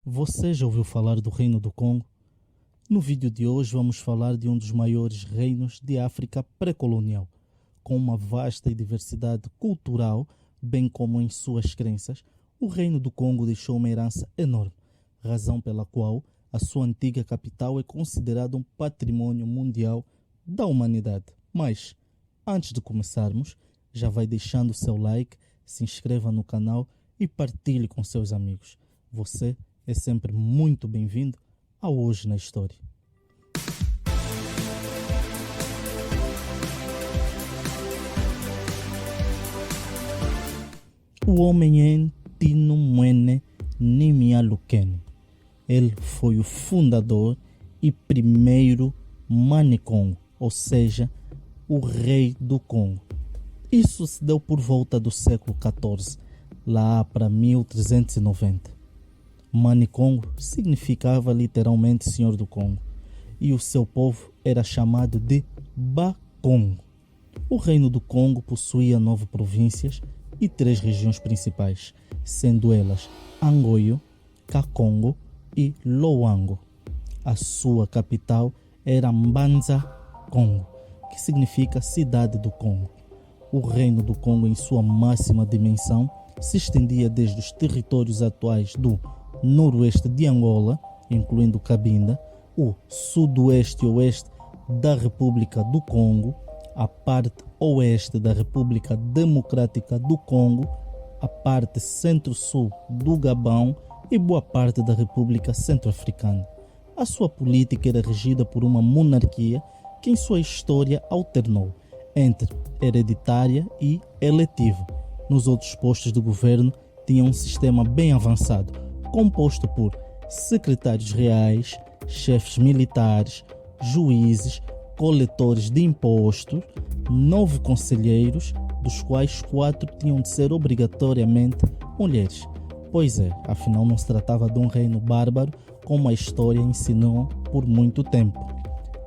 Você já ouviu falar do Reino do Congo? No vídeo de hoje vamos falar de um dos maiores reinos de África pré-colonial, com uma vasta diversidade cultural, bem como em suas crenças. O Reino do Congo deixou uma herança enorme, razão pela qual a sua antiga capital é considerada um patrimônio mundial da humanidade. Mas, antes de começarmos, já vai deixando o seu like, se inscreva no canal e partilhe com seus amigos. Você é sempre muito bem-vindo ao Hoje na História. O homem é Ntino Mwene Nimialukeno. Ele foi o fundador e primeiro Manicongo, ou seja, o rei do Congo. Isso se deu por volta do século XIV, lá para 1390. Manicongo significava literalmente Senhor do Congo, e o seu povo era chamado de Bakongo. O Reino do Congo possuía 9 províncias e 3 regiões principais, sendo elas Angoio, Kakongo e Loango. A sua capital era Mbanza Congo, que significa Cidade do Congo. O Reino do Congo, em sua máxima dimensão, se estendia desde os territórios atuais do noroeste de Angola, incluindo Cabinda, o sudoeste e oeste da República do Congo, a parte oeste da República Democrática do Congo, a parte centro-sul do Gabão e boa parte da República Centro-Africana. A sua política era regida por uma monarquia que em sua história alternou entre hereditária e eletiva. Nos outros postos de governo tinha um sistema bem avançado, composto por secretários reais, chefes militares, juízes, coletores de impostos, 9 conselheiros, dos quais 4 tinham de ser obrigatoriamente mulheres. Pois é, afinal não se tratava de um reino bárbaro, como a história ensinou por muito tempo.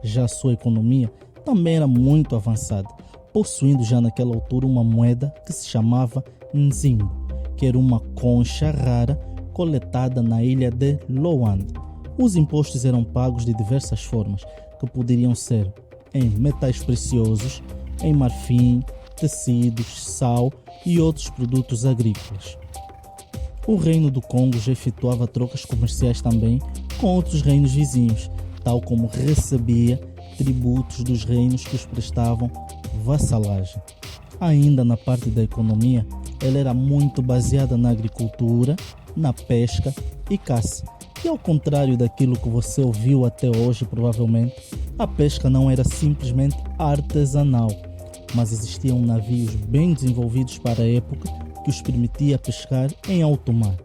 Já a sua economia também era muito avançada, possuindo já naquela altura uma moeda que se chamava Nzimbo, que era uma concha rara coletada na ilha de Loande. Os impostos eram pagos de diversas formas, que poderiam ser em metais preciosos, em marfim, tecidos, sal e outros produtos agrícolas. O Reino do Congo já efetuava trocas comerciais também com outros reinos vizinhos, tal como recebia tributos dos reinos que os prestavam vassalagem. Ainda na parte da economia, ela era muito baseada na agricultura, na pesca e caça. E ao contrário daquilo que você ouviu até hoje, provavelmente, a pesca não era simplesmente artesanal, mas existiam navios bem desenvolvidos para a época que os permitia pescar em alto mar.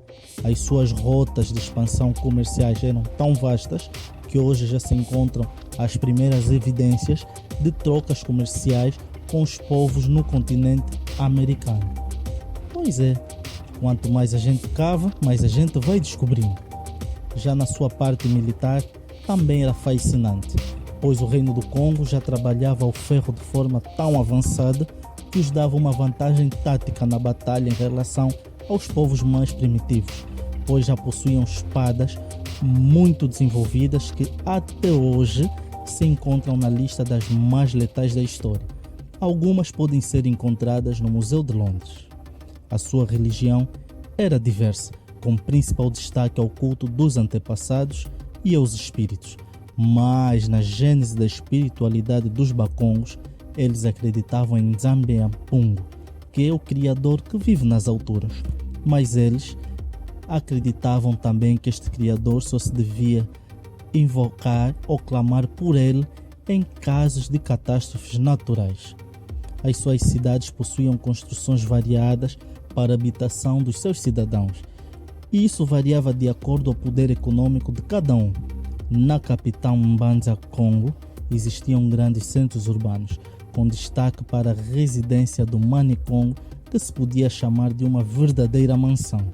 As suas rotas de expansão comerciais eram tão vastas que hoje já se encontram as primeiras evidências de trocas comerciais com os povos no continente americano. Pois é, quanto mais a gente cava, mais a gente vai descobrindo. Já na sua parte militar, também era fascinante, pois o Reino do Congo já trabalhava o ferro de forma tão avançada que os dava uma vantagem tática na batalha em relação aos povos mais primitivos, pois já possuíam espadas muito desenvolvidas que até hoje se encontram na lista das mais letais da história. Algumas podem ser encontradas no Museu de Londres. A sua religião era diversa, com principal destaque ao culto dos antepassados e aos espíritos. Mas na gênese da espiritualidade dos Bakongos, eles acreditavam em Nzambe Ampungu, que é o Criador que vive nas alturas. Mas eles acreditavam também que este Criador só se devia invocar ou clamar por ele em casos de catástrofes naturais. As suas cidades possuíam construções variadas para a habitação dos seus cidadãos, e isso variava de acordo ao poder econômico de cada um. Na capital Mbanza Congo existiam grandes centros urbanos, com destaque para a residência do Manicongo, que se podia chamar de uma verdadeira mansão.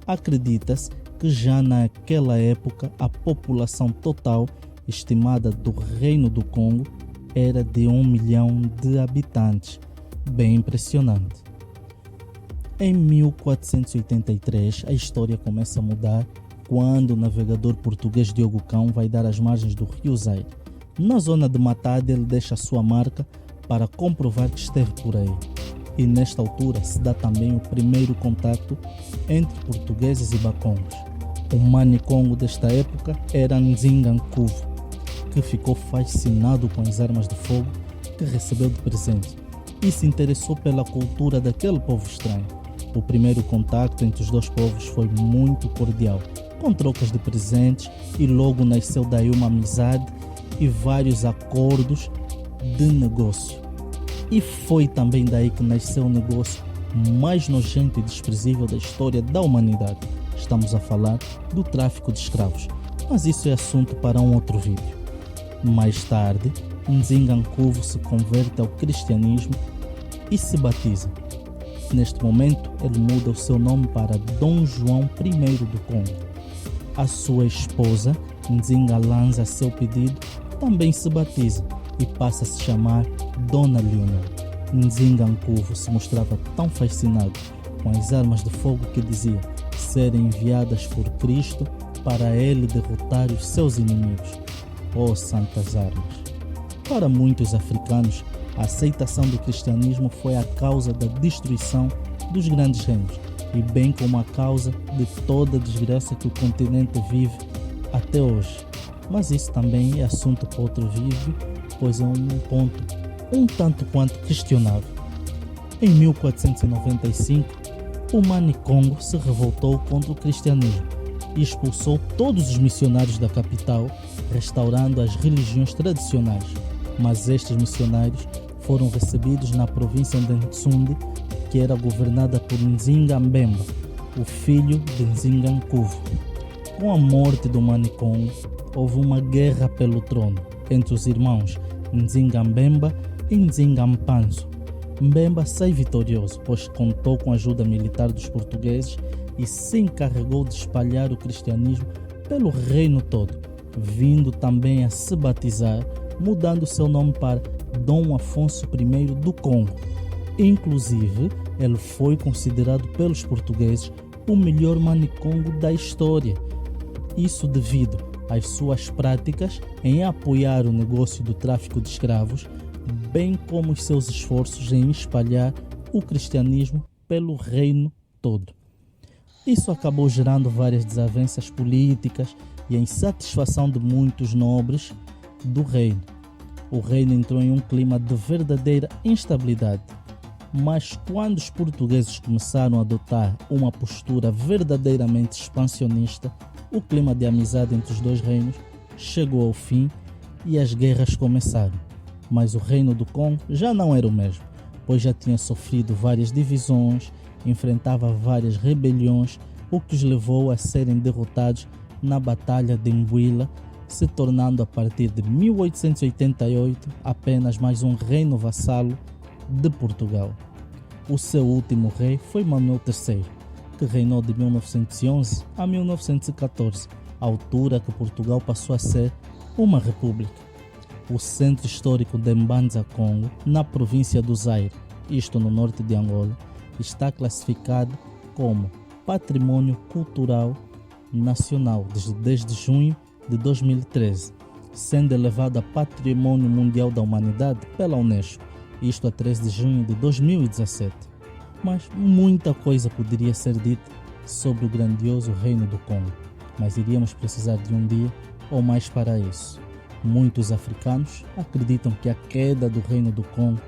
Acredita-se que já naquela época a população total estimada do Reino do Congo era de 1 milhão de habitantes, bem impressionante. Em 1483, a história começa a mudar quando o navegador português Diogo Cão vai dar as margens do rio Zaire. Na zona de Matadi ele deixa a sua marca para comprovar que esteve por aí. E nesta altura se dá também o primeiro contato entre portugueses e bacongos. O manicongo desta época era Nzingankuvo, que ficou fascinado com as armas de fogo que recebeu de presente e se interessou pela cultura daquele povo estranho. O primeiro contato entre os dois povos foi muito cordial, com trocas de presentes, e logo nasceu daí uma amizade e vários acordos de negócio. E foi também daí que nasceu o negócio mais nojento e desprezível da história da humanidade. Estamos a falar do tráfico de escravos, mas isso é assunto para um outro vídeo. Mais tarde, Nzingankuvo se converte ao cristianismo e se batiza. Neste momento, ele muda o seu nome para Dom João I do Congo. A sua esposa, Nzingalanza, a seu pedido, também se batiza e passa a se chamar Dona Leonor. Nzingankuvo se mostrava tão fascinado com as armas de fogo que dizia serem enviadas por Cristo para ele derrotar os seus inimigos. Oh, santas armas! Para muitos africanos, a aceitação do cristianismo foi a causa da destruição dos grandes reinos e bem como a causa de toda a desgraça que o continente vive até hoje. Mas isso também é assunto para outro vídeo, pois é um ponto um tanto quanto questionável. Em 1495, o Manicongo se revoltou contra o cristianismo e expulsou todos os missionários da capital, restaurando as religiões tradicionais. Mas estes missionários foram recebidos na província de Ntsundi, que era governada por Nzingambemba, o filho de Nzingankuvo. Com a morte do Manicongo, houve uma guerra pelo trono entre os irmãos Nzingambemba e Nzingampanzo. Mbemba sai vitorioso, pois contou com a ajuda militar dos portugueses e se encarregou de espalhar o cristianismo pelo reino todo, vindo também a se batizar, mudando seu nome para Dom Afonso I do Congo. Inclusive, ele foi considerado pelos portugueses o melhor manicongo da história. Isso devido às suas práticas em apoiar o negócio do tráfico de escravos, bem como os seus esforços em espalhar o cristianismo pelo reino todo. Isso acabou gerando várias desavenças políticas e a insatisfação de muitos nobres do reino. O reino entrou em um clima de verdadeira instabilidade. Mas quando os portugueses começaram a adotar uma postura verdadeiramente expansionista, o clima de amizade entre os dois reinos chegou ao fim e as guerras começaram. Mas o reino do Congo já não era o mesmo, pois já tinha sofrido várias divisões, enfrentava várias rebeliões, o que os levou a serem derrotados na Batalha de Mbuila, se tornando a partir de 1888 apenas mais um reino vassalo de Portugal. O seu último rei foi Manuel III, que reinou de 1911 a 1914, altura que Portugal passou a ser uma república. O centro histórico de Mbanza Congo, na província do Zaire, isto no norte de Angola, está classificado como Patrimônio Cultural Nacional desde junho de 2013, sendo elevado a Patrimônio Mundial da Humanidade pela Unesco, isto a 13 de junho de 2017. Mas muita coisa poderia ser dita sobre o grandioso Reino do Congo, mas iríamos precisar de um dia ou mais para isso. Muitos africanos acreditam que a queda do Reino do Congo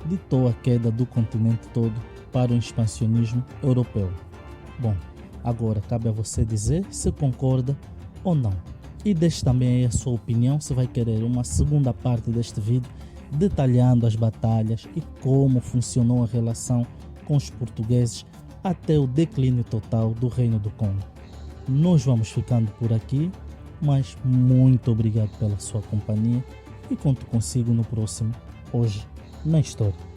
ditou a queda do continente todo para o expansionismo europeu. Bom, agora cabe a você dizer se concorda ou não. E deixe também aí a sua opinião se vai querer uma segunda parte deste vídeo detalhando as batalhas e como funcionou a relação com os portugueses até o declínio total do Reino do Congo. Nós vamos ficando por aqui, mas muito obrigado pela sua companhia e conto consigo no próximo Hoje na História.